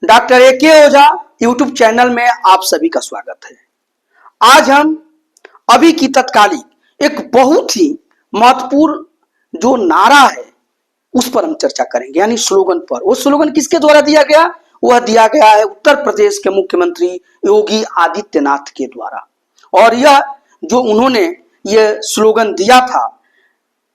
Doctor A K. Ojha YouTube channel में आप सभी का स्वागत है। आज हम अभी की तत्कालीन एक बहुत ही महत्वपूर्ण जो नारा है उस पर हम चर्चा करेंगे, यानी स्लोगन पर। वो स्लोगन किसके द्वारा दिया गया? वह दिया गया है उत्तर प्रदेश के मुख्यमंत्री योगी आदित्यनाथ के द्वारा। और यह जो उन्होंने ये स्लोगन दिया था,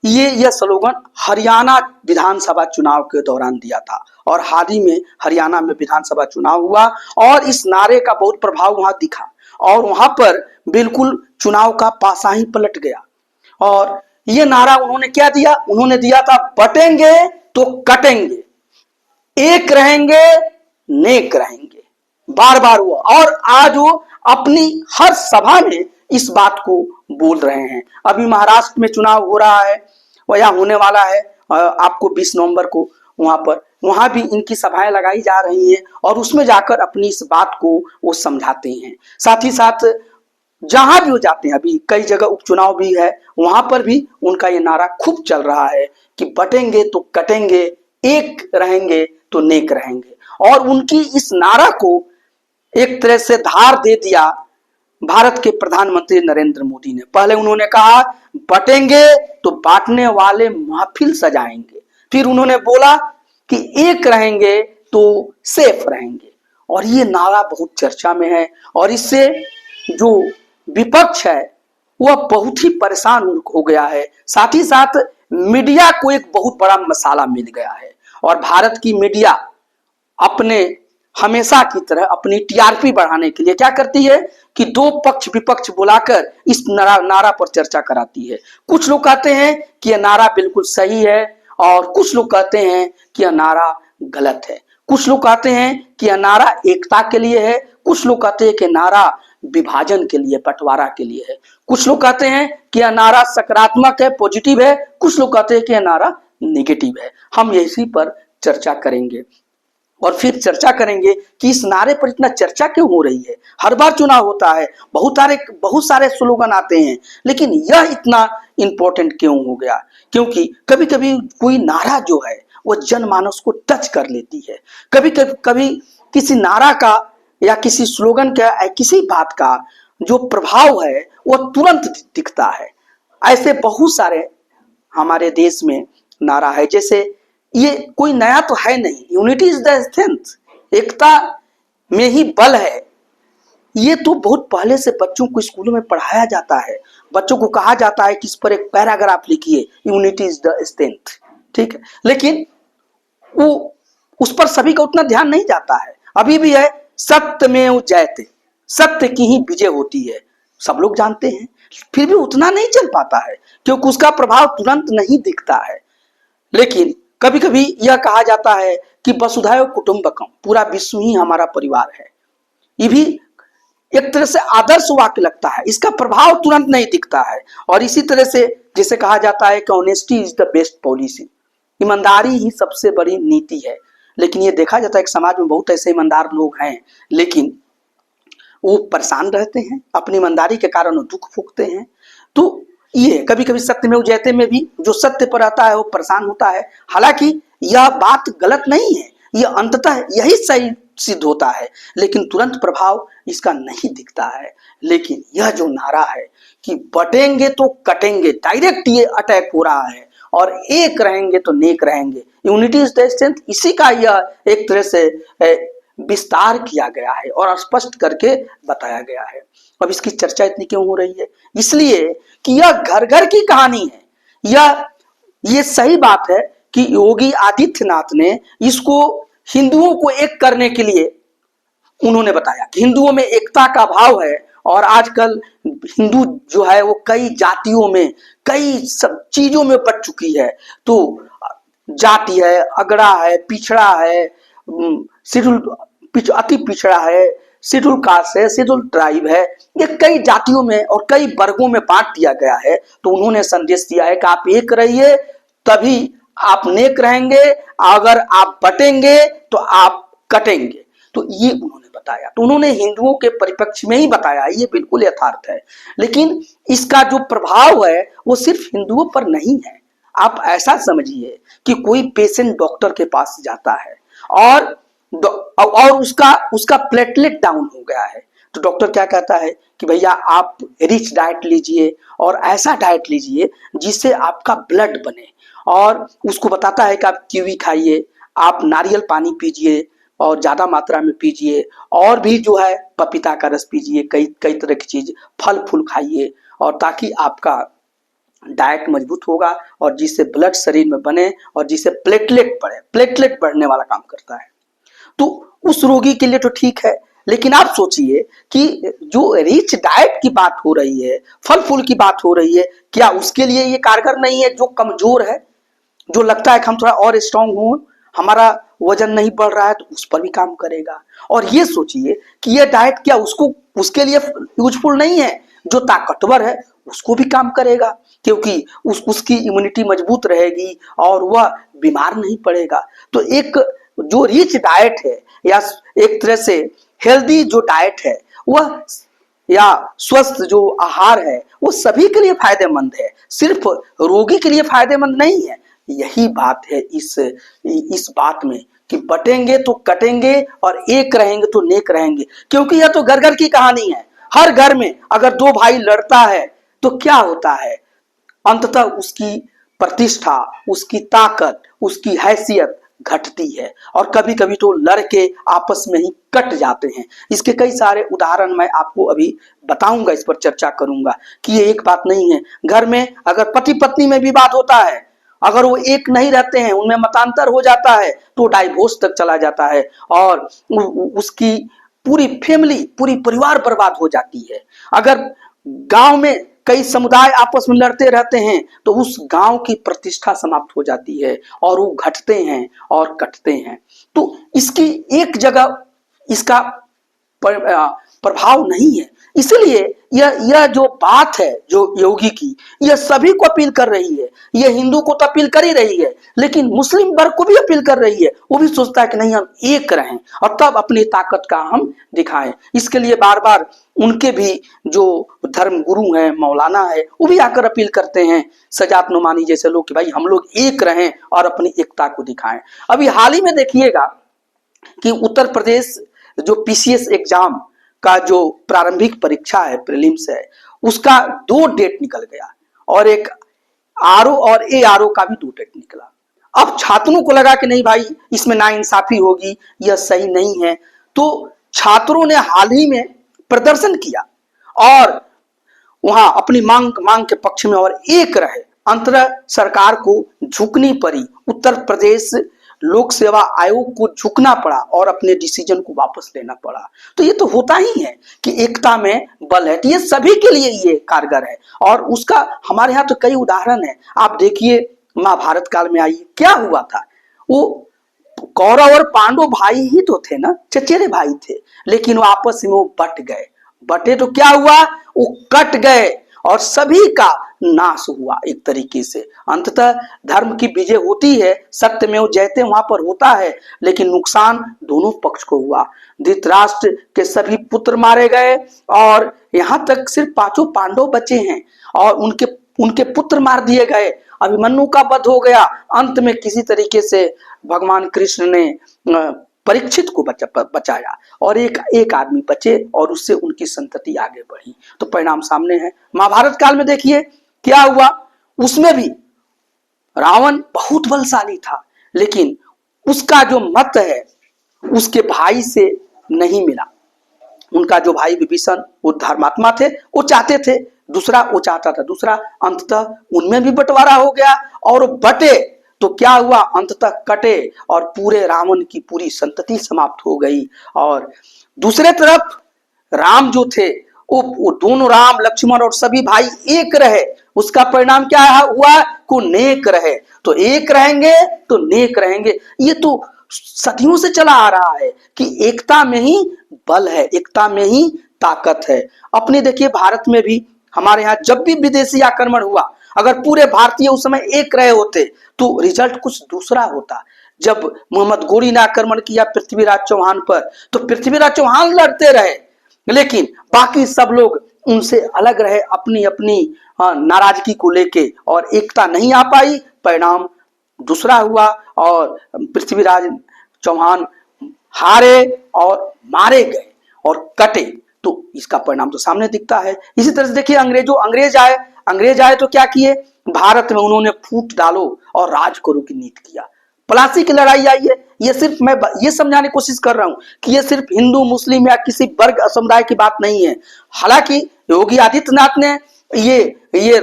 यह स्लोगन हरियाणा विधानसभा चुनाव के दौरान दिया था। और हाल ही में हरियाणा में विधानसभा चुनाव हुआ और इस नारे का बहुत प्रभाव वहां दिखा और वहां पर बिल्कुल चुनाव का पासा ही पलट गया। और ये नारा उन्होंने क्या दिया? उन्होंने दिया था बटेंगे तो कटेंगे, एक रहेंगे नेक रहेंगे। बार बार हुआ और आज वो अपनी हर सभा में इस बात को बोल रहे हैं। अभी महाराष्ट्र में चुनाव हो रहा है, वह होने वाला है आपको 20 नवंबर को। वहां भी इनकी सभाएं लगाई जा रही हैं और उसमें जाकर अपनी इस बात को वो समझाते हैं। साथ ही साथ जहां भी वो जाते हैं, अभी कई जगह उपचुनाव भी है, वहां पर भी उनका ये नारा खूब चल रहा है कि बटेंगे तो कटेंगे, एक रहेंगे तो नेक रहेंगे। और उनकी इस नारा को एक तरह से धार दे दिया भारत के प्रधानमंत्री नरेंद्र मोदी ने। पहले उन्होंने कहा बटेंगे तो बांटने वाले महफिल सजाएंगे, फिर उन्होंने बोला कि एक रहेंगे तो सेफ रहेंगे। और ये नारा बहुत चर्चा में है और इससे जो विपक्ष है वह बहुत ही परेशान हो गया है। साथ ही साथ मीडिया को एक बहुत बड़ा मसाला मिल गया है और भारत की मीडिया अपने हमेशा की तरह अपनी टीआरपी बढ़ाने के लिए क्या करती है कि दो पक्ष विपक्ष बुलाकर इस नारा पर चर्चा कराती है। कुछ लोग कहते हैं कि यह नारा बिल्कुल सही है और कुछ लोग कहते हैं कि यह नारा गलत है। कुछ लोग कहते हैं कि यह नारा एकता के लिए है, कुछ लोग कहते हैं कि नारा विभाजन के लिए, बंटवारा के लिए है। कुछ लोग कहते हैं कि यह नारा सकारात्मक है, पॉजिटिव है, कुछ लोग कहते हैं कि यह नारा नेगेटिव है। हम इसी पर चर्चा करेंगे और फिर चर्चा करेंगे कि इस नारे पर इतना चर्चा क्यों हो रही है। हर बार चुनाव होता है, बहुत सारे स्लोगन आते हैं, लेकिन यह इतना इंपॉर्टेंट क्यों हो गया? क्योंकि कभी कभी कोई नारा जो है वो जनमानस को टच कर लेती है। कभी किसी नारा का या किसी स्लोगन का या किसी बात का जो प्रभाव है वो तुरंत दिखता है। ऐसे बहुत सारे हमारे देश में नारा है, जैसे ये कोई नया तो है नहीं, यूनिटी इज द स्ट्रेंथ, एकता में ही बल है। ये तो बहुत पहले से बच्चों को स्कूलों में पढ़ाया जाता है। बच्चों को कहा जाता है कि इस पर एक पैराग्राफ लिखिए, यूनिटी इज द स्ट्रेंथ, ठीक है। लेकिन वो उस पर सभी का उतना ध्यान नहीं जाता है। अभी भी है सत्यमेव जयते, सत्य की ही विजय होती है, सब लोग जानते हैं, फिर भी उतना नहीं चल पाता है क्योंकि उसका प्रभाव तुरंत नहीं दिखता है। लेकिन कभी कभी यह कहा जाता है कि वसुधैव कुटुंबकम, पूरा विश्व ही हमारा परिवार है। ये भी एक तरह से आदर्श वाक्य लगता है, इसका प्रभाव तुरंत नहीं दिखता है। और इसी तरह से जैसे कहा जाता है कि honesty is the best policy, ईमानदारी ही सबसे बड़ी नीति है। लेकिन ये देखा जाता है कि समाज में बहुत ऐसे ईमानदार लोग हैं, लेकिन वो परेशान रहते हैं, अपनी ईमानदारी के कारण वो दुख भोगते हैं। तो ये कभी कभी सत्यमेव जयते में भी जो सत्य पर आता है वो परेशान होता है। हालांकि यह बात गलत नहीं है, यह अंततः यही सही सिद्ध होता है, लेकिन तुरंत प्रभाव इसका नहीं दिखता है। लेकिन यह जो नारा है कि बटेंगे तो कटेंगे, डायरेक्ट ये अटैक हो रहा है, और एक रहेंगे तो नेक रहेंगे, यूनिटी इज द स्ट्रेंथ, इसी का यह एक तरह से विस्तार किया गया है और स्पष्ट करके बताया गया है। अब इसकी चर्चा इतनी क्यों हो रही है? इसलिए कि यह घर घर की कहानी है। ये सही बात है कि योगी आदित्यनाथ ने इसको हिंदुओं को एक करने के लिए उन्होंने बताया कि हिंदुओं में एकता का भाव है। और आजकल हिंदू जो है वो कई जातियों में, कई सब चीजों में बट चुकी है। तो जाति है, अगड़ा है, पिछड़ा है, अति पिछड़ा है, शेड्यूल कास्ट है, शेड्यूल ट्राइब है, ये कई जातियों में और कई वर्गों में बांट दिया गया है। तो उन्होंने संदेश दिया है कि आप एक रहिए तभी आप नेक रहेंगे, अगर आप बटेंगे तो आप कटेंगे। तो ये उन्होंने बताया, तो उन्होंने हिंदुओं के परिप्रेक्ष्य में ही बताया, ये बिल्कुल यथार्थ है। लेकिन इसका जो प्रभाव है वो सिर्फ हिंदुओं पर नहीं है। आप ऐसा समझिए कि कोई पेशेंट डॉक्टर के पास जाता है और और उसका उसका प्लेटलेट डाउन हो गया है, तो डॉक्टर क्या कहता है कि भैया आप रिच डाइट लीजिए और ऐसा डाइट लीजिए जिससे आपका ब्लड बने, और उसको बताता है कि आप कीवी खाइए, आप नारियल पानी पीजिए और ज्यादा मात्रा में पीजिए, और भी जो है पपीता का रस पीजिए, कई कई तरह की चीज फल फूल खाइए, और ताकि आपका डाइट मजबूत होगा और जिससे ब्लड शरीर में बने और जिससे प्लेटलेट बढ़े, प्लेटलेट बढ़ने वाला काम करता है। तो उस रोगी के लिए तो ठीक है, लेकिन आप सोचिए कि जो रिच डाइट की बात हो रही है, फल फूल की बात हो रही है, क्या उसके लिए ये कारगर नहीं है? जो कमजोर है, जो लगता है कि हम थोड़ा और स्ट्रांग हो, हमारा वजन नहीं बढ़ रहा है, तो उस पर भी काम करेगा। और ये सोचिए कि ये डाइट क्या उसको उसके लिए यूजफुल नहीं है? जो ताकतवर है उसको भी काम करेगा, क्योंकि उसकी इम्यूनिटी मजबूत रहेगी और वह बीमार नहीं पड़ेगा। तो एक जो रिच डाइट है या एक तरह से हेल्दी जो डाइट है, वह या स्वस्थ जो आहार है, वो सभी के लिए फायदेमंद है, सिर्फ रोगी के लिए फायदेमंद नहीं है। यही बात है इस बात में कि बटेंगे तो कटेंगे और एक रहेंगे तो नेक रहेंगे, क्योंकि यह तो घर घर की कहानी है। हर घर में अगर दो भाई लड़ता है तो क्या होता है? अंततः उसकी प्रतिष्ठा, उसकी ताकत, उसकी हैसियत घटती है, और कभी कभी तो लड़के आपस में ही कट जाते हैं। इसके कई सारे उदाहरण मैं आपको अभी बताऊंगा, इस पर चर्चा करूंगा कि ये एक बात नहीं है। घर में अगर पति पत्नी में विवाद होता है, अगर वो एक नहीं रहते हैं, उनमें मतांतर हो जाता है, तो डाइवोर्स तक चला जाता है और उसकी पूरी फैमिली, पूरी परिवार बर्बाद हो जाती है। अगर गांव में कई समुदाय आपस में लड़ते रहते हैं तो उस गांव की प्रतिष्ठा समाप्त हो जाती है और वो घटते हैं और कटते हैं। तो इसकी एक जगह इसका प्रभाव नहीं है। इसलिए यह जो बात है जो योगी की, यह सभी को अपील कर रही है। यह हिंदू को तो अपील कर ही रही है, लेकिन मुस्लिम वर्ग को भी अपील कर रही है। वो भी सोचता है कि नहीं, हम एक रहें और तब अपनी ताकत का हम दिखाएं। इसके लिए बार बार उनके भी जो धर्म गुरु हैं, मौलाना है, वो भी आकर अपील करते हैं, सजात नुमानी जैसे लोग, कि भाई हम लोग एक रहें और अपनी एकता को दिखाएं। अभी हाल ही में देखिएगा कि उत्तर प्रदेश जो पीसीएस एग्जाम का जो प्रारंभिक परीक्षा है, प्रीलिम्स है, उसका 2 डेट निकल गया और एक आरओ और एआरओ का भी 2 डेट निकला। अब छात्रों को लगा कि नहीं भाई, इसमें नाइंसाफी होगी, यह सही नहीं है, तो छात्रों ने हाल ही में प्रदर्शन किया और वहां अपनी मांग के पक्ष में और एक रहे। अंततः सरकार को झुकनी पड़ी, उत्तर प्रदेश लोक सेवा आयोग को झुकना पड़ा और अपने डिसीजन को वापस लेना पड़ा। तो ये तो होता ही है कि एकता में बल है, तो ये सभी के लिए ये कारगर है। और उसका हमारे यहाँ तो कई उदाहरण है। आप देखिए, महाभारत काल में आइए, क्या हुआ था? वो कौरव और पांडव भाई ही तो थे ना, चचेरे भाई थे, लेकिन वो आपस में वो बट गए। बटे तो क्या हुआ? वो कट गए और सभी का नाश हुआ एक तरीके से। अंततः धर्म की विजय होती है, सत्यमेव जयते वहां पर होता है, लेकिन नुकसान दोनों पक्ष को हुआ। धृतराष्ट्र के सभी पुत्र मारे गए और यहाँ तक सिर्फ 5 पांडव बचे हैं और उनके उनके पुत्र मार दिए गए। अभिमन्यु का वध हो गया। अंत में किसी तरीके से भगवान कृष्ण ने परीक्षित को बचाया और एक आदमी बचे और उससे उनकी संतति आगे बढ़ी। तो परिणाम सामने है। महाभारत काल में देखिए क्या हुआ। उसमें भी रावण बहुत बलशाली था, लेकिन उसका जो मत है उसके भाई से नहीं मिला। उनका जो भाई विभीषण, वो धर्मात्मा थे, वो चाहते थे दूसरा, वो चाहता था दूसरा। अंततः उनमें भी बंटवारा हो गया और वो बटे तो क्या हुआ? अंततः कटे और पूरे रावण की पूरी संतति समाप्त हो गई। और दूसरे तरफ राम जो थे, वो दोनों, राम लक्ष्मण और सभी भाई एक रहे। उसका परिणाम क्या हुआ? को नेक रहे। तो एक रहेंगे तो नेक रहेंगे। ये तो सदियों से चला आ रहा है कि एकता में ही बल है, एकता में ही ताकत है। अपने देखिए भारत में भी, हमारे यहाँ जब भी विदेशी आक्रमण हुआ, अगर पूरे भारतीय उस समय एक रहे होते तो रिजल्ट कुछ दूसरा होता। जब मोहम्मद गोरी ने आक्रमण किया पृथ्वीराज चौहान पर, तो पृथ्वीराज चौहान लड़ते रहे, लेकिन बाकी सब लोग उनसे अलग रहे अपनी अपनी नाराजगी को लेके, और एकता नहीं आ पाई। परिणाम दूसरा हुआ और पृथ्वीराज चौहान हारे और मारे गए और कटे, तो इसका परिणाम तो सामने दिखता है। इसी तरह से देखिए अंग्रेज आए तो क्या किए, भारत में उन्होंने फूट डालो और राज करो की नीति किया। प्लासी की लड़ाई आई है, ये सिर्फ मैं ये समझाने की कोशिश कर रहा हूं कि ये सिर्फ हिंदू मुस्लिम या किसी वर्ग समुदाय की बात नहीं है। हालांकि योगी आदित्यनाथ ने ये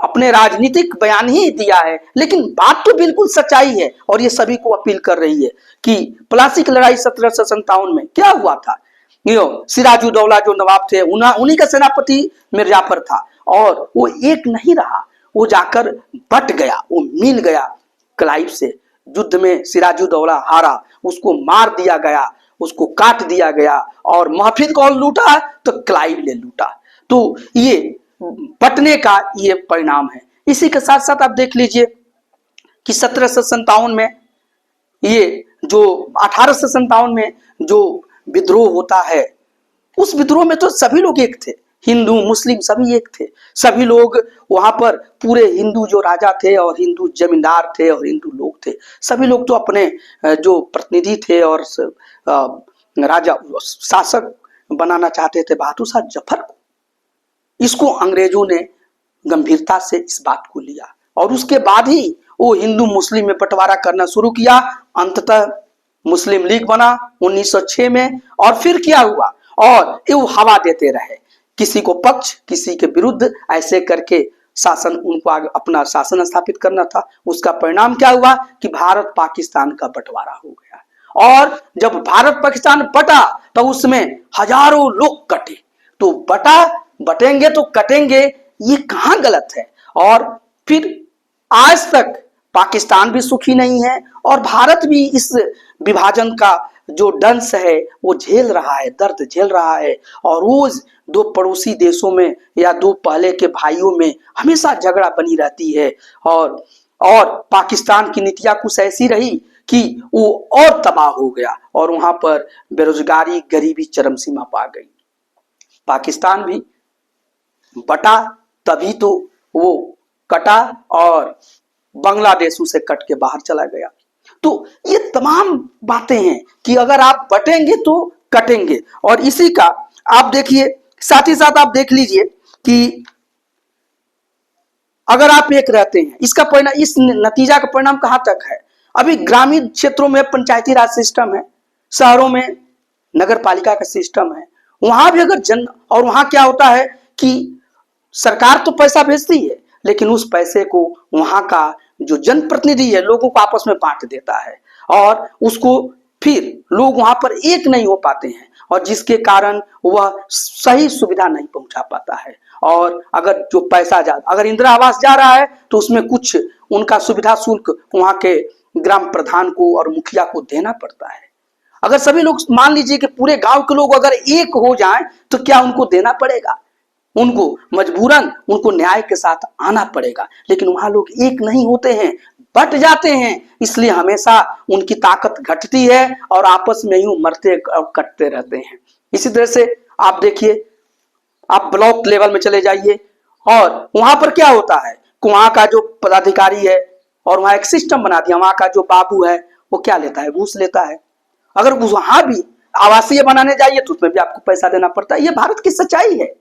अपने राजनीतिक बयान ही दिया है, लेकिन बात तो बिल्कुल सच्चाई है और ये सभी को अपील कर रही है कि प्लासी की लड़ाई 1757 में क्या हुआ था। सिराजुद्दौला जो नवाब थे उन्हीं का सेनापति मिर्जाफर था और वो एक नहीं रहा, वो जाकर बट गया, वो मिल गया क्लाइव से। युद्ध में सिराजुद्दौला हारा, उसको मार दिया गया, उसको काट दिया गया और महफिल कौन लूटा, तो क्लाइव ने लूटा। तो ये बटने का ये परिणाम है। इसी के साथ साथ आप देख लीजिए कि 1757 में ये जो 1857 में जो विद्रोह होता है, उस विद्रोह में तो सभी लोग एक थे, हिंदू मुस्लिम सभी एक थे। सभी लोग वहां पर पूरे हिंदू जो राजा थे और हिंदू जमींदार थे और हिंदू लोग थे, सभी लोग तो अपने जो प्रतिनिधि थे और राजा शासक बनाना चाहते थे बहादुर शाह जफर को। इसको अंग्रेजों ने गंभीरता से इस बात को लिया और उसके बाद ही वो हिंदू मुस्लिम में बंटवारा करना शुरू किया। अंततः मुस्लिम लीग बना 1906 में और फिर क्या हुआ, और ये हवा देते रहे, किसी को पक्ष किसी के विरुद्ध ऐसे करके शासन, उनको अपना शासन स्थापित करना था। उसका परिणाम क्या हुआ कि भारत पाकिस्तान का बंटवारा हो गया और जब भारत पाकिस्तान बटा तो उसमें हजारों लोग कटे। तो बटेंगे तो कटेंगे, ये कहां गलत है। और फिर आज तक पाकिस्तान भी सुखी नहीं है और भारत भी इस विभाजन का जो दंश है वो झेल रहा है, दर्द झेल रहा है। और रोज दो पड़ोसी देशों में या दो पहले के भाइयों में हमेशा झगड़ा बनी रहती है। और पाकिस्तान की नीतियां कुछ ऐसी रही कि वो और तबाह हो गया और वहां पर बेरोजगारी गरीबी चरम सीमा पा गई। पाकिस्तान भी बटा तभी तो वो कटा और बांग्लादेश उसे कट के बाहर चला गया। तो ये तमाम बातें हैं कि अगर आप बटेंगे तो कटेंगे। और इसी का आप देखिए, साथ ही साथ आप देख लीजिए कि अगर आप एक रहते हैं, इसका परिणाम, इस नतीजा का परिणाम कहां तक है। अभी ग्रामीण क्षेत्रों में पंचायती राज सिस्टम है, शहरों में नगर पालिका का सिस्टम है। वहां भी अगर और वहां क्या होता है कि सरकार तो पैसा भेजती है, लेकिन उस पैसे को वहां का जो जनप्रतिनिधि है लोगों को आपस में बांट देता है और उसको फिर लोग वहां पर एक नहीं हो पाते हैं और जिसके कारण वह सही सुविधा नहीं पहुंचा पाता है। और अगर जो पैसा अगर इंदिरा आवास जा रहा है तो उसमें कुछ उनका सुविधा शुल्क वहां के ग्राम प्रधान को और मुखिया को देना पड़ता है। अगर सभी लोग, मान लीजिए कि पूरे गांव के लोग अगर एक हो जाएं तो क्या उनको देना पड़ेगा, उनको मजबूरन उनको न्याय के साथ आना पड़ेगा। लेकिन वहां लोग एक नहीं होते हैं, बट जाते हैं, इसलिए हमेशा उनकी ताकत घटती है और आपस में यूं मरते और कटते रहते हैं। इसी तरह से आप देखिए, आप ब्लॉक लेवल में चले जाइए और वहां पर क्या होता है कि वहां का जो पदाधिकारी है और वहां एक सिस्टम बना दिया, वहां का जो बाबू है वो क्या लेता है, घूस लेता है। अगर वहां भी आवासीय बनाने जाइए तो उसमें भी आपको पैसा देना पड़ता है। ये भारत की सच्चाई है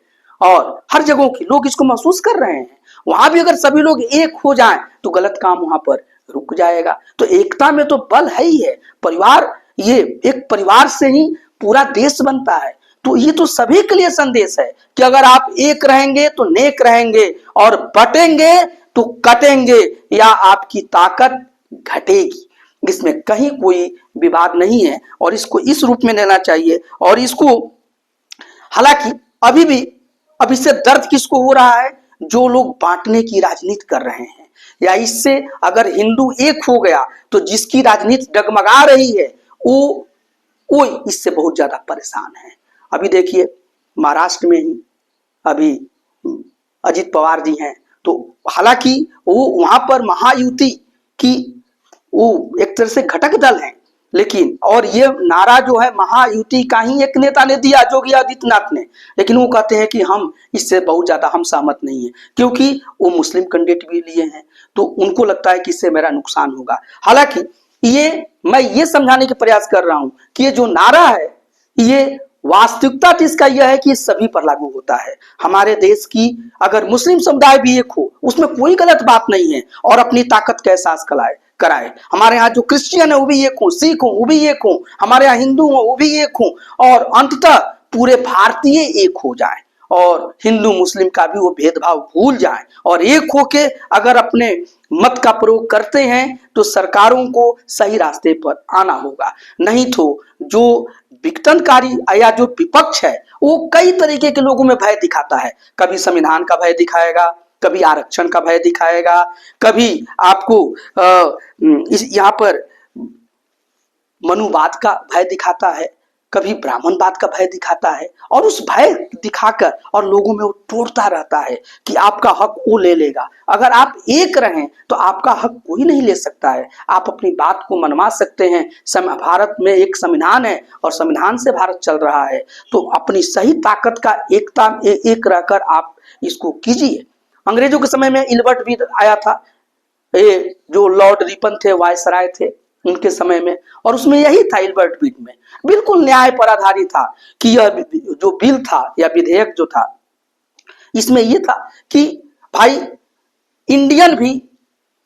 और हर जगह के लोग इसको महसूस कर रहे हैं। वहां भी अगर सभी लोग एक हो जाएं तो गलत काम वहां पर रुक जाएगा। तो एकता में तो बल है ही है। परिवार, ये एक परिवार से ही पूरा देश बनता है। तो ये तो सभी के लिए संदेश है कि अगर आप एक रहेंगे तो नेक रहेंगे और बटेंगे तो कटेंगे या आपकी ताकत घटेगी। इसमें कहीं कोई विवाद नहीं है और इसको इस रूप में लेना चाहिए। और इसको, हालांकि अब इससे दर्द किसको हो रहा है, जो लोग बांटने की राजनीति कर रहे हैं, या इससे अगर हिंदू एक हो गया तो जिसकी राजनीति डगमगा रही है वो इससे बहुत ज्यादा परेशान है। अभी देखिए महाराष्ट्र में ही अभी अजित पवार जी हैं, तो हालांकि वो वहां पर महायुति की वो एक तरह से घटक दल है, लेकिन और ये नारा जो है महायुति का ही एक नेता ने दिया, योगी आदित्यनाथ ने, लेकिन वो कहते हैं कि हम इससे बहुत ज्यादा हम सहमत नहीं है, क्योंकि वो मुस्लिम कैंडिडेट भी लिए हैं तो उनको लगता है कि इससे मेरा नुकसान होगा। हालांकि ये मैं ये समझाने के प्रयास कर रहा हूं कि ये जो नारा है, ये वास्तविकता तो इसका यह है कि सभी पर लागू होता है। हमारे देश की अगर मुस्लिम समुदाय भी एक हो, उसमें कोई गलत बात नहीं है, और अपनी ताकत का एहसास कराए। हमारे यहाँ जो क्रिश्चियन है वो भी एक हो, सिख हो वो भी एक हो, हमारे यहाँ हिंदू हो वो भी एक हो, और अंततः पूरे भारतीय एक हो जाए, और हिंदू मुस्लिम का भी वो भेदभाव भूल जाए, और एक होके अगर अपने मत का प्रयोग करते हैं तो सरकारों को सही रास्ते पर आना होगा। नहीं तो जो विघटनकारी या जो विपक्ष है वो कई तरीके के लोगों में भय दिखाता है। कभी संविधान का भय दिखाएगा, कभी आरक्षण का भय दिखाएगा, कभी आपको यहाँ पर मनुवाद का भय दिखाता है, कभी ब्राह्मणवाद का भय दिखाता है, और उस भय दिखाकर और लोगों में वो तोड़ता रहता है कि आपका हक वो ले लेगा। अगर आप एक रहें तो आपका हक कोई नहीं ले सकता है। आप अपनी बात को मनवा सकते हैं। भारत में एक संविधान है और संविधान से भारत चल रहा है, तो अपनी सही ताकत का एक रहकर आप इसको कीजिए। अंग्रेजों के समय में इल्बर्ट भी आया था, ये जो लॉर्ड रिपन थे, वायसराय थे उनके समय में, और उसमें यही था इल्बर्ट बिल में, बिल्कुल न्याय पर आधारित था कि यह जो बिल था या विधेयक जो था, इसमें यह था कि भाई इंडियन भी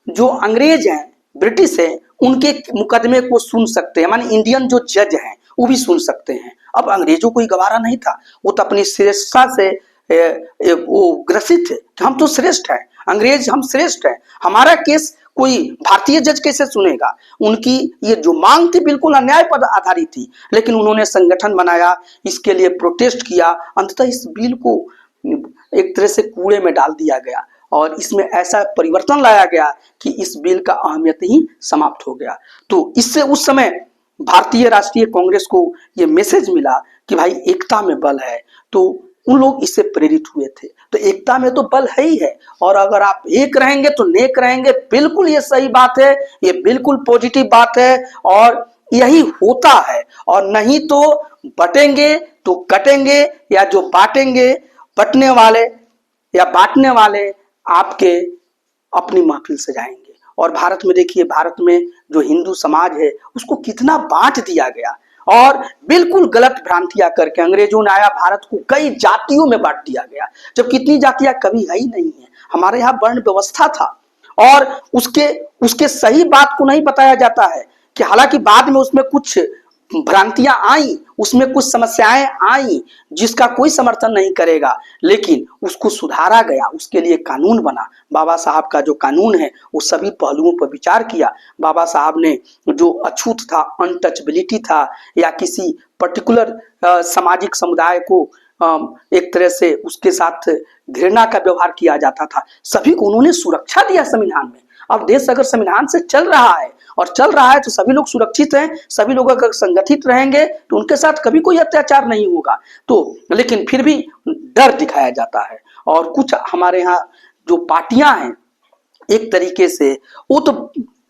जो अंग्रेज हैं, ब्रिटिश हैं, उनके मुकदमे को सुन सकते हैं, माने इंडियन जो जज हैं वो भी सुन सकते हैं। अब अंग्रेजों को गवारा नहीं था, वो तो अपनी श्रेष्ठता से वो ग्रसित थे कि हम तो श्रेष्ठ हैं, अंग्रेज हम श्रेष्ठ हैं, हमारा केस कोई भारतीय जज कैसे सुनेगा। उनकी ये जो मांग थी बिल्कुल अन्याय पर आधारित थी, लेकिन उन्होंने संगठन बनाया, इसके लिए प्रोटेस्ट किया, अंततः इस बिल को एक तरह से कूड़े में डाल दिया गया, और इसमें ऐसा परिवर्तन लाया गया कि इस बिल का अहमियत ही समाप्त हो गया। तो इससे उस समय भारतीय राष्ट्रीय कांग्रेस को यह मैसेज मिला कि भाई एकता में बल है, तो उन लोग इससे प्रेरित हुए थे। तो एकता में तो बल है ही है, और अगर आप एक रहेंगे तो नेक रहेंगे। बिल्कुल ये सही बात है, ये बिल्कुल पॉजिटिव बात है, और यही होता है। और नहीं तो बटेंगे तो कटेंगे, या जो बांटेंगे, बटने वाले या बांटने वाले आपके अपनी महफिल सजाएंगे। और भारत में देखिए, भारत में जो हिंदू समाज है उसको कितना बांट दिया गया, और बिल्कुल गलत भ्रांतियां करके अंग्रेजों ने आया, भारत को कई जातियों में बांट दिया गया, जब कितनी जातियां कभी है ही नहीं है। हमारे यहाँ वर्ण व्यवस्था था, और उसके सही बात को नहीं बताया जाता है कि हालांकि बाद में उसमें कुछ भ्रांतियां आई, उसमें कुछ समस्याएं आई जिसका कोई समर्थन नहीं करेगा, लेकिन उसको सुधारा गया, उसके लिए कानून बना। बाबा साहब का जो कानून है वो सभी पहलुओं पर विचार किया। बाबा साहब ने जो अछूत था, अनटचबिलिटी था, या किसी पर्टिकुलर सामाजिक समुदाय को एक तरह से उसके साथ घृणा का व्यवहार किया जाता था, सभी को उन्होंने सुरक्षा दिया संविधान में। अब देश अगर संविधान से चल रहा है और चल रहा है तो सभी लोग सुरक्षित हैं, सभी लोग अगर संगठित रहेंगे तो उनके साथ कभी कोई अत्याचार नहीं होगा। तो लेकिन फिर भी डर दिखाया जाता है, और कुछ हमारे यहाँ जो पार्टियां हैं एक तरीके से वो तो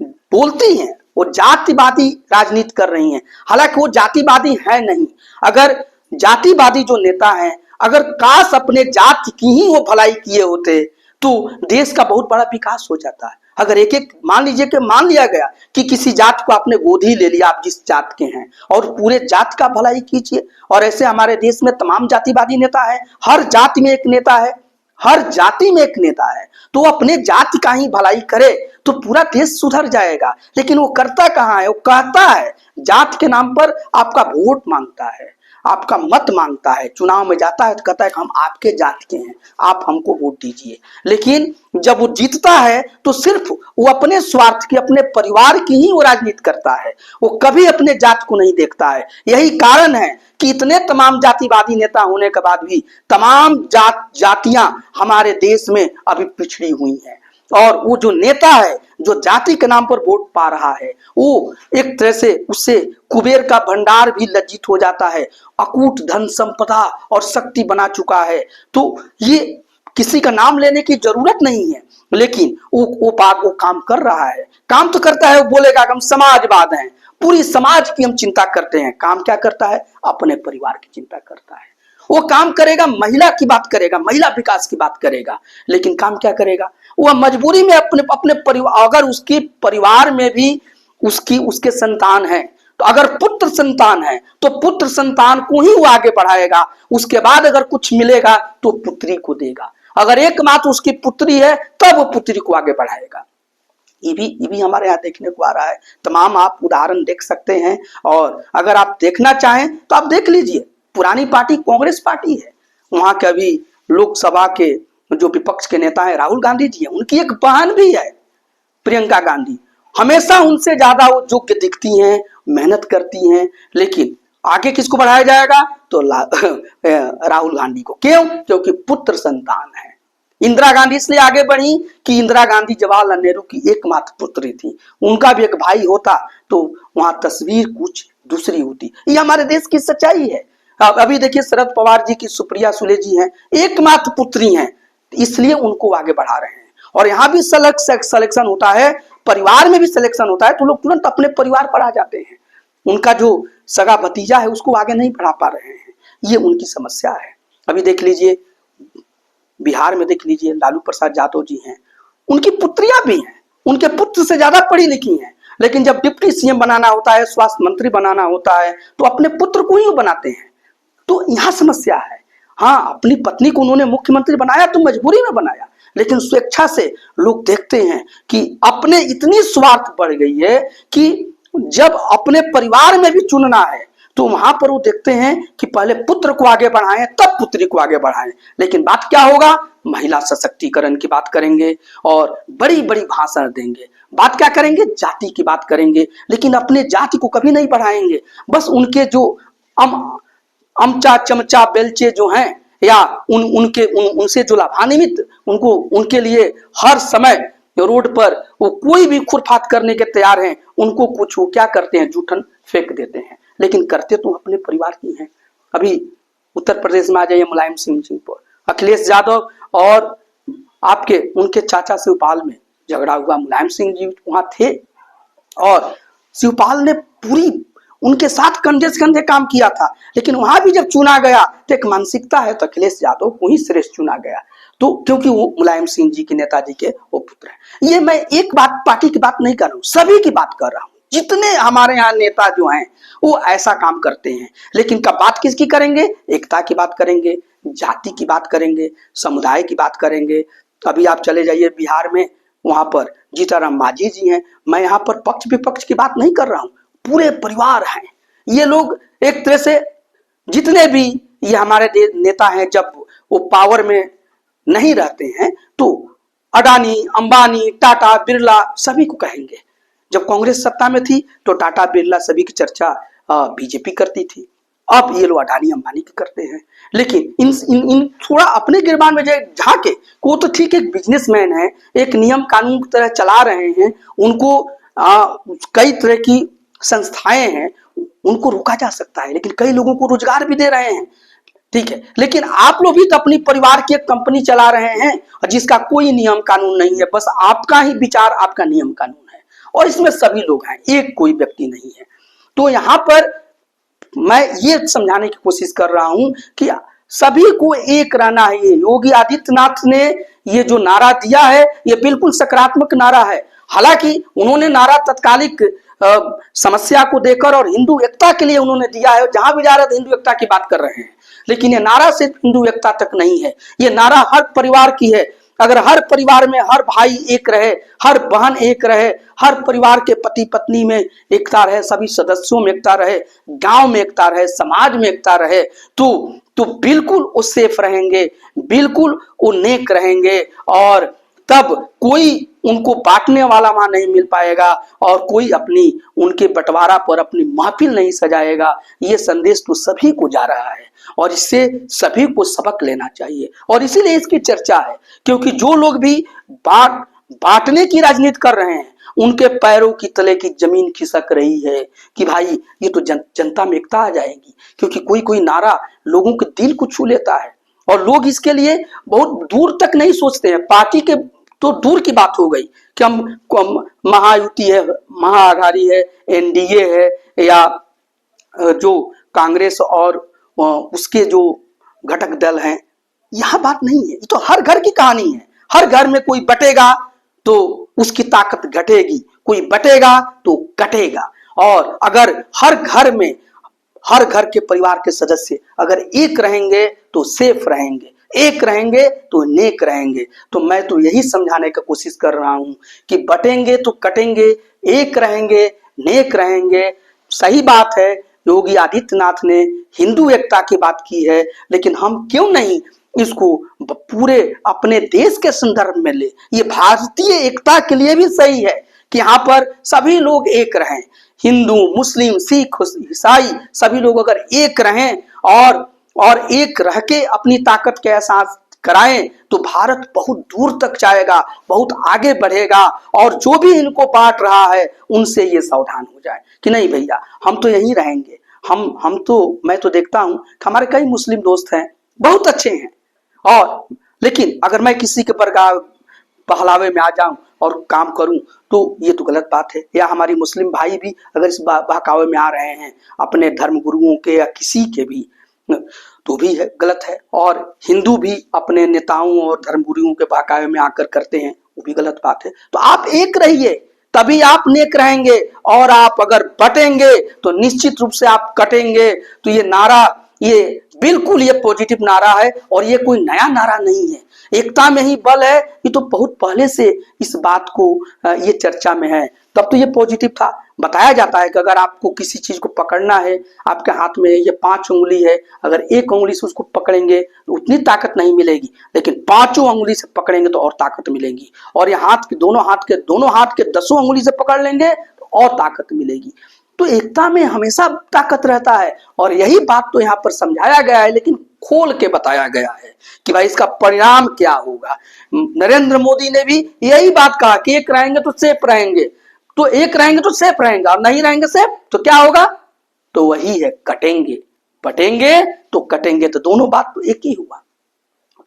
बोलती हैं, वो जातिवादी राजनीति कर रही हैं, हालांकि वो जातिवादी है नहीं। अगर जातिवादी जो नेता हैं, अगर काश अपने जाति की ही वो भलाई किए होते तो देश का बहुत बड़ा विकास हो जाता है। अगर एक एक मान लीजिए कि मान लिया गया कि किसी जात को आपने गोद ही ले लिया, आप जिस जात के हैं, और पूरे जात का भलाई कीजिए। और ऐसे हमारे देश में तमाम जातिवादी नेता है, हर जाति में एक नेता है, हर जाति में एक नेता है, तो वो अपने जाति का ही भलाई करे तो पूरा देश सुधर जाएगा। लेकिन वो करता कहाँ है, वो कहता है जात के नाम पर आपका वोट मांगता है, आपका मत मांगता है, चुनाव में जाता है तो कहता है कि हम आपके जात के हैं, आप हमको वोट दीजिए। लेकिन जब वो जीतता है तो सिर्फ वो अपने स्वार्थ की, अपने परिवार की ही वो राजनीति करता है, वो कभी अपने जात को नहीं देखता है। यही कारण है कि इतने तमाम जातिवादी नेता होने के बाद भी तमाम जातियां हमारे देश में अभी पिछड़ी हुई हैं, और वो जो नेता है जो जाति के नाम पर वोट पा रहा है, वो एक तरह से उससे कुबेर का भंडार भी लज्जित हो जाता है, अकूट धन संपदा और शक्ति बना चुका है। तो ये किसी का नाम लेने की जरूरत नहीं है, लेकिन वो काम कर रहा है, काम तो करता है। वो बोलेगा कि हम समाजवाद हैं, पूरी समाज की हम चिंता करते हैं, काम क्या करता है, अपने परिवार की चिंता करता है। वो काम करेगा, महिला की बात करेगा, महिला विकास की बात करेगा, लेकिन काम क्या करेगा, वह मजबूरी में अपने परिवार, अगर उसके परिवार में भी उसकी उसके संतान है, तो अगर पुत्र संतान है तो पुत्र संतान को ही वो आगे बढ़ाएगा, उसके बाद अगर कुछ मिलेगा तो पुत्री को देगा। अगर एकमात्र उसकी पुत्री है तब वो पुत्री को आगे बढ़ाएगा। ये भी हमारे यहाँ देखने को आ रहा है। तमाम आप उदाहरण देख सकते हैं, और अगर आप देखना चाहें तो आप देख लीजिए। पुरानी पार्टी कांग्रेस पार्टी है, वहां के अभी लोकसभा के जो विपक्ष के नेता है राहुल गांधी जी है, उनकी एक बहन भी है प्रियंका गांधी। हमेशा उनसे ज्यादा वो योग्य दिखती हैं, मेहनत करती हैं, लेकिन आगे किसको बढ़ाया जाएगा तो राहुल गांधी को। क्यों? क्योंकि पुत्र संतान है। इंदिरा गांधी इसलिए आगे बढ़ी कि इंदिरा गांधी जवाहरलाल नेहरू की एकमात्र पुत्री थी। उनका भी एक भाई होता तो वहां तस्वीर कुछ दूसरी होती। ये हमारे देश की सच्चाई है। अभी देखिए शरद पवार जी की सुप्रिया सुले जी हैं, एकमात्र पुत्री हैं, इसलिए उनको आगे बढ़ा रहे हैं। और यहाँ भी सिलेक्शन होता है, परिवार में भी सिलेक्शन होता है, तो लोग तुरंत अपने परिवार पर आ जाते हैं। उनका जो सगा भतीजा है उसको आगे नहीं बढ़ा पा रहे हैं, ये उनकी समस्या है। अभी देख लीजिए बिहार में, देख लीजिए लालू प्रसाद यादव जी हैं, उनकी पुत्रियां भी हैं, उनके पुत्र से ज्यादा पढ़ी लिखी हैं, लेकिन जब डिप्टी सीएम बनाना होता है, स्वास्थ्य मंत्री बनाना होता है, तो अपने पुत्र को ही बनाते हैं। तो यहाँ समस्या है। हाँ, अपनी पत्नी को उन्होंने मुख्यमंत्री बनाया तो मजबूरी में बनाया, लेकिन स्वेच्छा से लोग देखते हैं कि अपने इतनी स्वार्थ बढ़ गई है कि जब अपने परिवार में भी चुनना है तो वहां पर वो देखते हैं कि पहले पुत्र को आगे बढ़ाएं तब पुत्री को आगे बढ़ाएं। लेकिन बात क्या होगा? महिला सशक्तिकरण की बात करेंगे और बड़ी बड़ी भाषण देंगे। बात क्या करेंगे? जाति की बात करेंगे, लेकिन अपने जाति को कभी नहीं बढ़ाएंगे। बस उनके जो अमचा चमचा बेलचे जो हैं, या उनसे जो लाभान्वित, उनके लिए हर समय रोड पर वो कोई भी खुरफात करने के तैयार हैं, उनको कुछ वो क्या करते हैं, जूठन फेंक देते हैं, लेकिन करते तो अपने परिवार की हैं। अभी उत्तर प्रदेश में आ जाइए, मुलायम सिंह जी पर अखिलेश यादव और आपके उनके चाचा शिवपाल में झगड़ा हुआ। मुलायम सिंह जी वहां थे और शिवपाल ने पूरी उनके साथ कंधे से कंधे काम किया था, लेकिन वहां भी जब चुना गया तो एक मानसिकता है, तो अखिलेश यादव को ही श्रेष्ठ चुना गया, तो क्योंकि वो मुलायम सिंह जी के नेताजी के वो पुत्र हैं। ये मैं एक बात पार्टी की बात नहीं कर रहा हूँ, सभी की बात कर रहा हूँ। जितने हमारे यहाँ नेता जो हैं वो ऐसा काम करते हैं, लेकिन कब बात किसकी करेंगे? एकता की बात करेंगे, जाति की बात करेंगे, समुदाय की बात करेंगे। अभी आप चले जाइए बिहार में, वहां पर जीताराम मांझी जी हैं। मैं यहाँ पर पक्ष विपक्ष की बात नहीं कर रहा हूँ, पूरे परिवार हैं ये लोग। एक तरह से जितने भी ये हमारे नेता हैं, जब वो पावर में नहीं रहते हैं तो अडानी, अंबानी, टाटा, बिरला सभी को कहेंगे। जब कांग्रेस सत्ता में थी तो टाटा, बिरला सभी की चर्चा बीजेपी करती थी। अब ये लोग अडानी, अंबानी की करते हैं, लेकिन इन थोड़ा अपने गिरबान में झांके। वो तो ठीक एक बिजनेसमैन है, एक नियम कानून की तरह चला रहे हैं, उनको कई तरह की संस्थाएं हैं, उनको रोका जा सकता है, लेकिन कई लोगों को रोजगार भी दे रहे हैं, ठीक है। लेकिन आप लोग भी तो अपनी परिवार की एक कंपनी चला रहे हैं जिसका कोई नियम कानून नहीं है, बस आपका ही विचार, आपका नियम कानून है, और इसमें सभी लोग हैं, एक कोई व्यक्ति नहीं है। तो यहाँ पर मैं ये समझाने की कोशिश कर रहा हूं कि सभी को एक रहना है। योगी आदित्यनाथ ने ये जो नारा दिया है ये बिल्कुल सकारात्मक नारा है। हालांकि उन्होंने नारा तत्कालिक समस्या को देकर और हिंदू एकता के लिए उन्होंने दिया है, जहां भी जा रहे थे हिंदू एकता की बात कर रहे हैं, लेकिन ये नारा सिर्फ हिंदू एकता तक नहीं है, ये नारा हर परिवार की है। अगर हर परिवार में हर भाई एक रहे, हर बहन एक रहे, हर परिवार के पति पत्नी में एकता रहे, सभी सदस्यों में एकता रहे, गांव में एकता रहे, समाज में एकता रहे, तो बिल्कुल वो सेफ रहेंगे, बिल्कुल वो नेक रहेंगे, और तब कोई उनको बांटने वाला वहां नहीं मिल पाएगा और कोई अपनी उनके बंटवारा पर अपनी महफिल नहीं सजाएगा। ये संदेश तो सभी को जा रहा है और इससे सभी को सबक लेना चाहिए, और इसीलिए इसकी चर्चा है, क्योंकि जो लोग भी बांटने की राजनीति कर रहे हैं उनके पैरों की तले की जमीन खिसक रही है कि भाई ये तो जनता में एकता आ जाएगी, क्योंकि कोई कोई नारा लोगों के दिल को छू लेता है और लोग इसके लिए बहुत दूर तक नहीं सोचते हैं। पार्टी के तो दूर की बात हो गई कि हम महायुति है, महाआघाड़ी है, एनडीए है, या जो कांग्रेस और उसके जो घटक दल हैं, यह बात नहीं है। ये तो हर घर की कहानी है। हर घर में कोई बटेगा तो उसकी ताकत घटेगी, कोई बटेगा तो कटेगा। और अगर हर घर के परिवार के सदस्य अगर एक रहेंगे तो सेफ रहेंगे, एक रहेंगे तो नेक रहेंगे। तो मैं तो यही समझाने की कोशिश कर रहा हूं कि बटेंगे तो कटेंगे, एक रहेंगे नेक रहेंगे। सही बात है, योगी आदित्यनाथ ने हिंदू एकता की बात की है, लेकिन हम क्यों नहीं इसको पूरे अपने देश के संदर्भ में ले। ये भारतीय एकता के लिए भी सही है कि यहाँ पर सभी लोग एक रहें, हिंदू मुस्लिम सिख ईसाई सभी लोग अगर एक रहें और एक रह के अपनी ताकत के एहसास कराएं तो भारत बहुत दूर तक जाएगा, बहुत आगे बढ़ेगा। और जो भी इनको बांट रहा है उनसे ये सावधान हो जाए कि नहीं भैया, हम तो यहीं रहेंगे। हम तो मैं तो देखता हूं कि हमारे कई मुस्लिम दोस्त हैं, बहुत अच्छे हैं, और लेकिन अगर मैं किसी के पहलावे में आ जाऊं और काम करूं तो ये तो गलत बात है। या हमारी मुस्लिम भाई भी अगर इस बहकावे में आ रहे हैं अपने धर्म गुरुओं के या किसी के भी, तो भी है, गलत है। और हिंदू भी अपने नेताओं और धर्म गुरुओं के बहकावे में आकर करते हैं, वो भी गलत बात है। तो आप एक रहिए, तभी आप नेक रहेंगे। और आप अगर बटेंगे तो निश्चित रूप से आप कटेंगे। तो ये नारा, ये बिल्कुल ये पॉजिटिव नारा है और ये कोई नया नारा नहीं है। एकता में ही बल है, ये तो बहुत पहले से इस बात को ये चर्चा में है। तब तो ये पॉजिटिव था। बताया जाता है कि अगर आपको किसी चीज को पकड़ना है, आपके हाथ में ये 5 उंगली है, अगर एक उंगली से उसको पकड़ेंगे तो उतनी ताकत नहीं मिलेगी, लेकिन 5 उंगली से पकड़ेंगे तो और ताकत मिलेगी। और ये दोनों हाथ के 10 उंगली से पकड़ लेंगे तो और ताकत मिलेगी। तो एकता में हमेशा ताकत रहता है और यही बात तो यहाँ पर समझाया गया है, लेकिन खोल के बताया गया है कि भाई इसका परिणाम क्या होगा। नरेंद्र मोदी ने भी यही बात कहा कि एक रहेंगे तो सेफ रहेंगे, तो एक रहेंगे तो सेफ रहेंगे, और नहीं रहेंगे सेफ तो क्या होगा, तो वही है कटेंगे। बटेंगे तो कटेंगे, तो दोनों बात तो एक ही हुआ।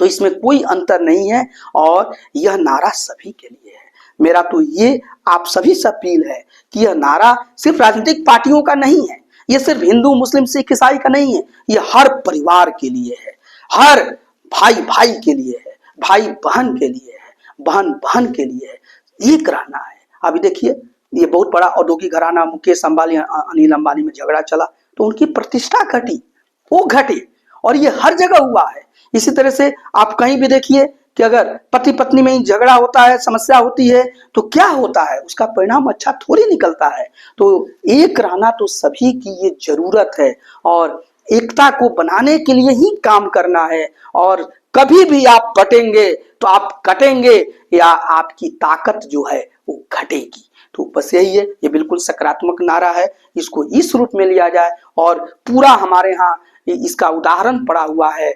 तो इसमें कोई अंतर नहीं है और यह नारा सभी के लिए है। मेरा तो ये आप सभी से अपील है कि यह नारा सिर्फ राजनीतिक पार्टियों का नहीं है, यह सिर्फ हिंदू मुस्लिम सिख ईसाई का नहीं है, यह हर परिवार के लिए है, हर भाई भाई के लिए है, भाई बहन के लिए है, बहन बहन के लिए है। एक रहना है। अभी देखिए, ये बहुत बड़ा औद्योगिक घराना मुकेश अंबानी अनिल अंबानी में झगड़ा चला तो उनकी प्रतिष्ठा घटी, वो घटी, और ये हर जगह हुआ है। इसी तरह से आप कहीं भी देखिए कि अगर पति पत्नी में ही झगड़ा होता है, समस्या होती है, तो क्या होता है, उसका परिणाम अच्छा थोड़ी निकलता है। तो एक रहना तो सभी की ये जरूरत है और एकता को बनाने के लिए ही काम करना है। और कभी भी आप बटेंगे तो आप कटेंगे या आपकी ताकत जो है वो घटेगी। तो बस यही है, ये बिल्कुल सकारात्मक नारा है, इसको इस रूप में लिया जाए। और पूरा हमारे यहाँ इसका उदाहरण पड़ा हुआ है,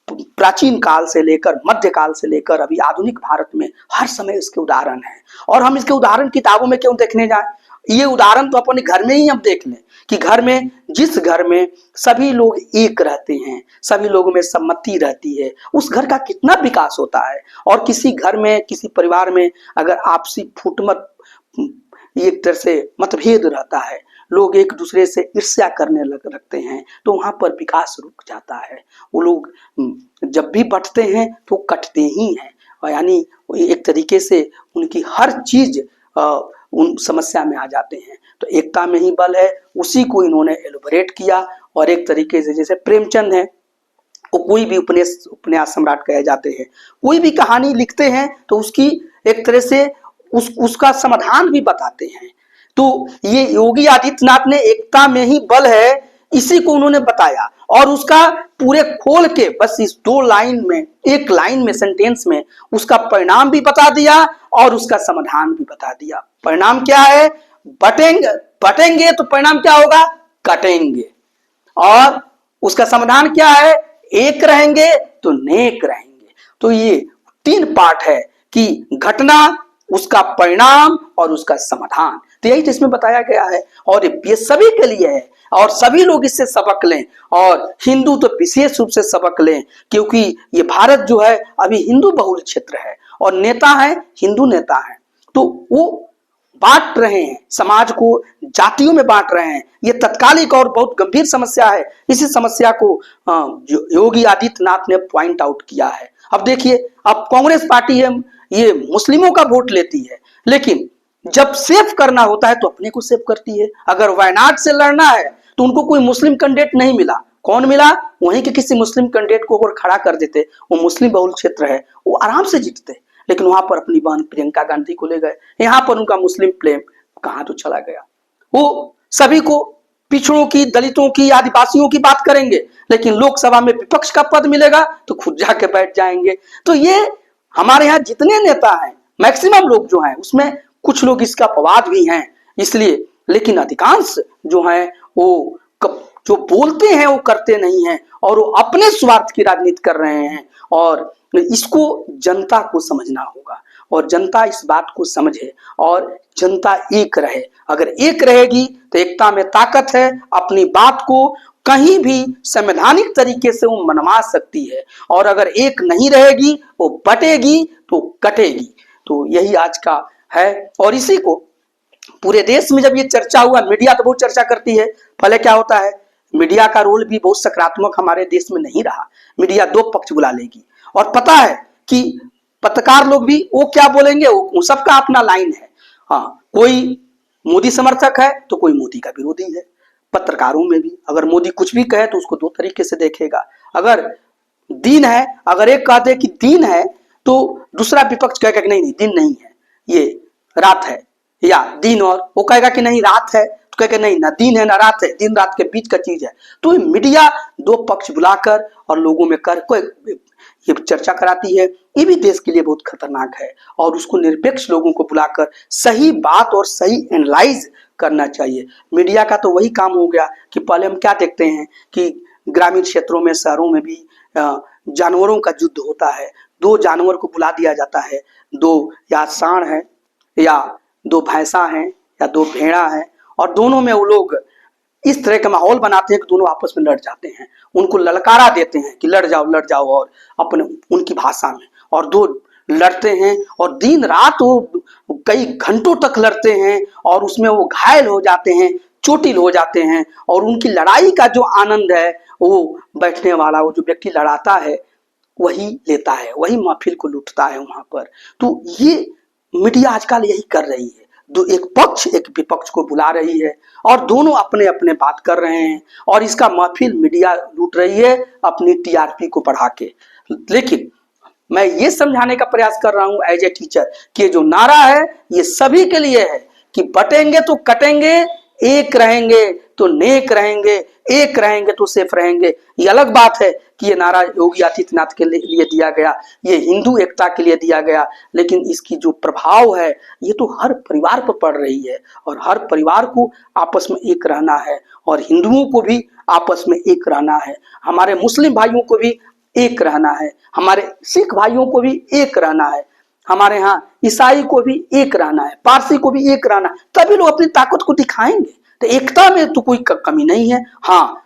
प्राचीन काल से लेकर मध्य काल से लेकर अभी आधुनिक भारत में हर समय इसके उदाहरण है। और हम इसके उदाहरण किताबों में क्यों देखने जाएं, ये उदाहरण तो अपने घर में ही हम देख लें कि घर में, जिस घर में सभी लोग एक रहते हैं, सभी लोगों में सम्मति रहती है, उस घर का कितना विकास होता है। और किसी घर में, किसी परिवार में अगर आपसी फूटमत, एक तरह से मतभेद रहता है, लोग एक दूसरे से ईर्ष्या करने लगते हैं, तो वहां पर विकास रुक जाता है। वो लोग जब भी बंटते हैं तो कटते ही हैं, यानी एक तरीके से उनकी हर चीज उन समस्या में आ जाते हैं। तो एकता में ही बल है, उसी को इन्होंने एलोबरेट किया। और एक तरीके से जैसे प्रेमचंद है, वो कोई भी उपन्यास सम्राट कहे जाते हैं, कोई भी कहानी लिखते हैं तो उसकी एक तरह से उसका समाधान भी बताते हैं। तो ये योगी आदित्यनाथ ने एकता में ही बल है, इसी को उन्होंने बताया और उसका पूरे खोल के बस इस 2 लाइन में, एक लाइन में, सेंटेंस में उसका परिणाम भी बता दिया और उसका समाधान भी बता दिया। परिणाम क्या है, बटेंगे तो परिणाम क्या होगा, कटेंगे। और उसका समाधान क्या है, एक रहेंगे तो नेक रहेंगे। तो ये 3 पार्ट है कि घटना, उसका परिणाम और उसका समाधान। तो यही तो इसमें बताया गया है और ये सभी के लिए है और सभी लोग इससे सबक लें। और हिंदू तो विशेष रूप से सबक लें, क्योंकि ये भारत जो है अभी हिंदू बहुल क्षेत्र है और नेता है हिंदू नेता है, तो वो बांट रहे हैं, समाज को जातियों में बांट रहे हैं। ये तत्कालिक और बहुत गंभीर समस्या है। इसी समस्या को योगी आदित्यनाथ ने पॉइंट आउट किया है। अब देखिए, अब कांग्रेस पार्टी है, ये मुस्लिमों का वोट लेती है, लेकिन जब सेफ करना होता है तो अपने को सेफ करती है। अगर वायनाड से लड़ना है तो उनको कोई मुस्लिम कैंडिडेट नहीं मिला, कौन मिला, वहीं के किसी मुस्लिम कैंडिडेट को अगर खड़ा कर देते, वो मुस्लिम बहुल क्षेत्र है, वो आराम से जीतते। लेकिन वहां पर अपनी बहन प्रियंका गांधी को ले गए, यहाँ पर उनका मुस्लिम प्रेम कहां तो चला गया। वो सभी को पिछड़ों की, दलितों की, आदिवासियों की बात करेंगे, लेकिन लोकसभा में विपक्ष का पद मिलेगा तो खुद जाके बैठ जाएंगे। तो ये हमारे यहाँ जितने नेता हैं, मैक्सिमम लोग जो हैं, उसमें कुछ लोग इसका अपवाद भी हैं, इसलिए। लेकिन अधिकांश जो हैं वो जो बोलते हैं वो करते नहीं हैं, और वो अपने स्वार्थ की राजनीति कर रहे हैं। और इसको जनता को समझना होगा, और जनता इस बात को समझे, और जनता एक रहे। अगर एक रहेगी तो एकता में ताकत है, अपनी बात को कहीं भी संवैधानिक तरीके से वो मनवा सकती है। और अगर एक नहीं रहेगी, वो बटेगी तो कटेगी। तो यही आज का है। और इसी को पूरे देश में जब ये चर्चा हुआ, मीडिया तो बहुत चर्चा करती है, पहले क्या होता है, मीडिया का रोल भी बहुत सकारात्मक हमारे देश में नहीं रहा। मीडिया दो पक्ष बुला लेगी, और पता है कि पत्रकार लोग भी वो क्या बोलेंगे, वो सबका अपना लाइन है। हाँ, कोई मोदी समर्थक है तो कोई मोदी का विरोधी है। पत्रकारों में भी अगर मोदी कुछ भी कहे तो उसको दो तरीके से देखेगा। अगर दीन है, अगर एक कहते कि दीन है, तो दूसरा विपक्ष कहेगा कि नहीं नहीं दिन नहीं है, ये रात है, या दिन, और वो कहेगा कि नहीं रात है, तो कहेगा नहीं ना दिन है ना रात है, दिन रात के बीच का चीज है। तो मीडिया दो पक्ष बुलाकर और लोगों में कर कोई ये चर्चा कराती है, ये भी देश के लिए बहुत खतरनाक है। और उसको निरपेक्ष लोगों को बुलाकर सही बात और सही एनालाइज करना चाहिए। मीडिया का तो वही काम हो गया कि पहले हम क्या देखते हैं कि ग्रामीण क्षेत्रों में, शहरों में भी जानवरों का युद्ध होता है। दो जानवर को बुला दिया जाता है, दो या सांड है, या दो भैंसा हैं, या दो भेड़ा हैं, और दोनों में वो लोग इस तरह का माहौल बनाते हैं कि दोनों आपस में लड़ जाते हैं। उनको ललकारा देते हैं कि लड़ जाओ, और अपने उनकी भाषा में, और दो लड़ते हैं, और दिन रात वो कई घंटों तक लड़ते हैं, और उसमें वो घायल हो जाते हैं, चोटिल हो जाते हैं। और उनकी लड़ाई का जो आनंद है, वो बैठने वाला, वो जो व्यक्ति लड़ाता है, वही लेता है, वही महफिल को लूटता है वहां पर। तो ये मीडिया आजकल यही कर रही है, दो एक पक्ष एक विपक्ष को बुला रही है, और दोनों अपने अपने बात कर रहे हैं, और इसका महफिल मीडिया लूट रही है अपनी टीआरपी को बढ़ा के। लेकिन मैं ये समझाने का प्रयास कर रहा हूं एज ए टीचर कि जो नारा है ये सभी के लिए है कि बटेंगे तो कटेंगे, एक रहेंगे तो नेक रहेंगे, एक रहेंगे तो सेफ रहेंगे। ये अलग बात है कि ये नारा योगी आदित्यनाथ के लिए दिया गया, ये हिंदू एकता के लिए दिया गया, लेकिन इसकी जो प्रभाव है ये तो हर परिवार पर पड़ रही है, और हर परिवार को आपस में एक रहना है, और हिंदुओं को भी आपस में एक रहना है, हमारे मुस्लिम भाइयों को भी एक रहना है, हमारे सिख भाइयों को भी एक रहना है, हमारे यहाँ ईसाई को भी एक रहना है, पारसी को भी एक रहना है। तभी लोग अपनी ताकत को दिखाएंगे। तो एकता में तो कोई कमी नहीं है। हाँ,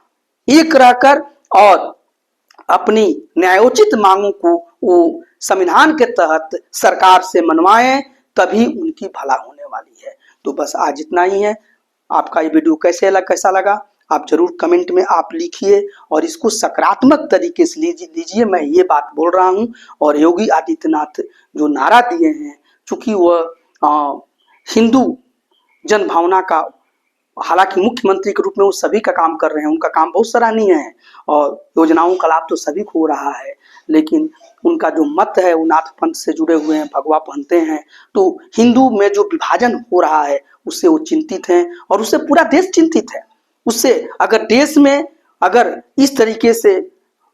एक रहकर और अपनी न्यायोचित मांगों को वो संविधान के तहत सरकार से मनवाएं, तभी उनकी भला होने वाली है। तो बस आज इतना ही है। आपका ये वीडियो कैसा लगा आप जरूर कमेंट में आप लिखिए, और इसको सकारात्मक तरीके से लीजिए। मैं ये बात बोल रहा हूँ। और योगी आदित्यनाथ जो नारा दिए हैं, चूंकि वह हिंदू जन भावना का, हालांकि मुख्यमंत्री के रूप में वो सभी का काम कर रहे हैं, उनका काम बहुत सराहनीय है, और योजनाओं का लाभ तो सभी को हो रहा है, लेकिन उनका जो मत है वो नाथ पंथ से जुड़े हुए हैं, भगवा पहनते हैं। तो हिंदू में जो विभाजन हो रहा है उससे वो चिंतित हैं, और उससे पूरा देश चिंतित है। उससे अगर देश में अगर इस तरीके से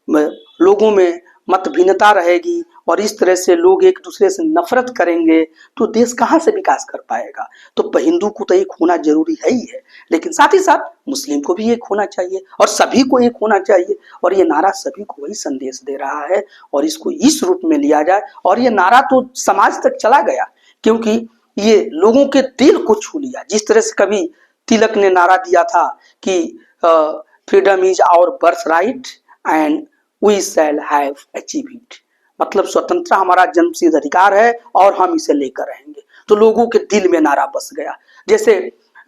लोगों में मतभिन्नता रहेगी, और इस तरह से लोग एक दूसरे से नफरत करेंगे, तो देश कहाँ से विकास कर पाएगा। तो हिंदू को तो एक होना जरूरी है ही है, लेकिन साथ ही साथ मुस्लिम को भी एक होना चाहिए, और सभी को एक होना चाहिए। और ये नारा सभी को वही संदेश दे रहा है, और इसको इस रूप में लिया जाए। और ये नारा तो समाज तक चला गया, क्योंकि ये लोगों के दिल को छू लिया। जिस तरह से कभी तिलक ने नारा दिया था कि freedom is our birthright and we shall have achieve it, मतलब स्वतंत्रता हमारा जन्मसिद्ध अधिकार है और हम इसे लेकर रहेंगे। तो लोगों के दिल में नारा बस गया। जैसे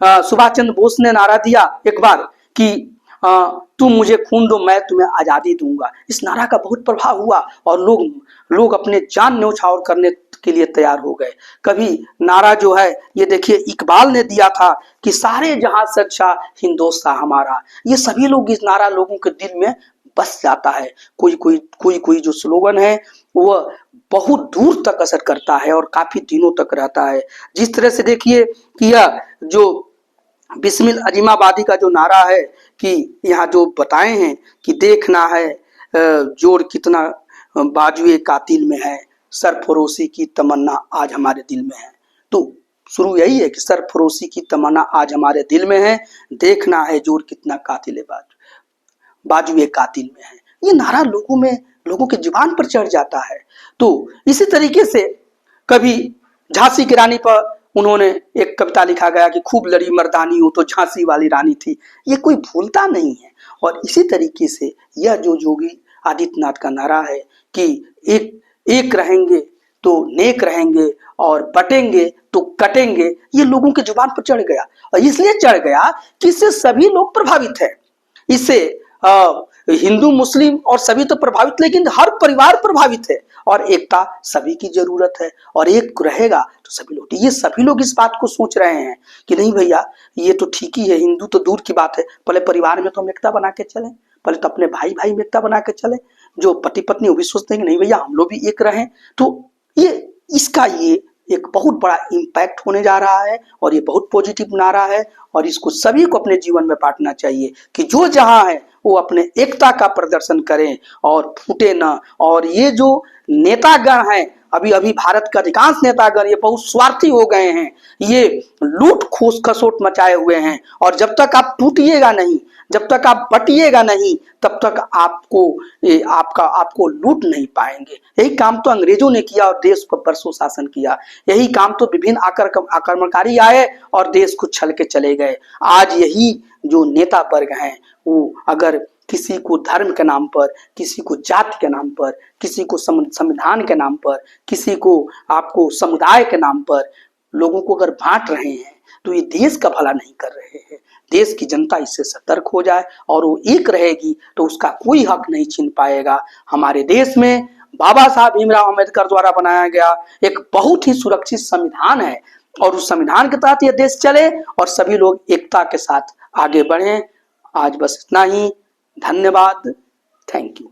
सुभाष चंद्र बोस ने नारा दिया एक बार कि तुम मुझे खून दो मैं तुम्हें आजादी दूंगा। इस नारा का बहुत प्रभाव हुआ, और लोग अपने जान न्यौछावर करने के लिए तैयार हो गए। कभी नारा जो है ये देखिए इकबाल ने दिया था कि सारे जहां से अच्छा हिंदुस्तान हमारा। ये सभी लोग, इस नारा लोगों के दिल में बस जाता है। कोई जो स्लोगन है वह बहुत दूर तक असर करता है और काफी दिनों तक रहता है। जिस तरह से देखिए कि यह जो बिस्मिल अजीमाबादी का जो नारा है कि यहाँ जो बताए हैं कि देखना है जोर कितना बाजुए कातिल में है, सरफरोशी की तमन्ना आज हमारे दिल में है। तो शुरू यही है कि सरफरोशी की तमन्ना आज हमारे दिल में है, देखना है जोर कितना कातिल बाजुए कातिल में है। ये नारा लोगों के जुबान पर चढ़ जाता है। तो इसी तरीके से कभी झांसी की रानी पर उन्होंने एक कविता लिखा गया कि खूब लड़ी मर्दानी हो तो झांसी वाली रानी थी। ये कोई भूलता नहीं है। और इसी तरीके से यह जो योगी आदित्यनाथ का नारा है कि एक रहेंगे तो नेक रहेंगे और बटेंगे तो कटेंगे, ये लोगों के जुबान पर चढ़ गया। और इसलिए चढ़ गया कि इससे सभी लोग प्रभावित हैं। इससे हिंदू मुस्लिम और सभी तो प्रभावित, लेकिन हर परिवार प्रभावित है। और एकता सभी की जरूरत है और एक रहेगा तो सभी लोग, ये सभी लोग इस बात को सोच रहे हैं कि नहीं भैया ये तो ठीक ही है, हिंदू तो दूर की बात है, पहले परिवार में तो हम एकता बना के चलें, पहले तो अपने भाई भाई में एकता बना के चलें। जो पति पत्नी वो भी सोचते हैं कि नहीं भैया हम लोग भी एक रहें। तो ये इसका ये एक बहुत बड़ा इम्पैक्ट होने जा रहा है और ये बहुत पॉजिटिव नारा है। और इसको सभी को अपने जीवन में बांटना चाहिए कि जो जहां है वो अपने एकता का प्रदर्शन करें और फूटे ना। और ये जो नेतागण हैं, अभी भारत का अधिकांश नेतागण ये बहुत स्वार्थी हो गए हैं, ये लूट खोस खसोट मचाए हुए हैं। और जब तक आप टूटिएगा नहीं, जब तक आप बटिएगा नहीं, तब तक आपको लूट नहीं पाएंगे। यही काम तो अंग्रेजों ने किया और देश को बरसों शासन किया। यही काम तो विभिन्न आक्रमणकारी आए और देश को छल के चले गए। आज यही जो नेता वर्ग हैं वो अगर किसी को धर्म के नाम पर, किसी को जाति के नाम पर, किसी को संविधान के नाम पर, किसी को आपको समुदाय के नाम पर लोगों को अगर बांट रहे हैं तो ये देश का भला नहीं कर रहे हैं। देश की जनता इससे सतर्क हो जाए और वो एक रहेगी तो उसका कोई हक नहीं छीन पाएगा। हमारे देश में बाबा साहब भीमराव अम्बेडकर द्वारा बनाया गया एक बहुत ही सुरक्षित संविधान है और उस संविधान के तहत यह देश चले और सभी लोग एकता के साथ आगे बढ़ें। आज बस इतना ही। धन्यवाद। Thank you.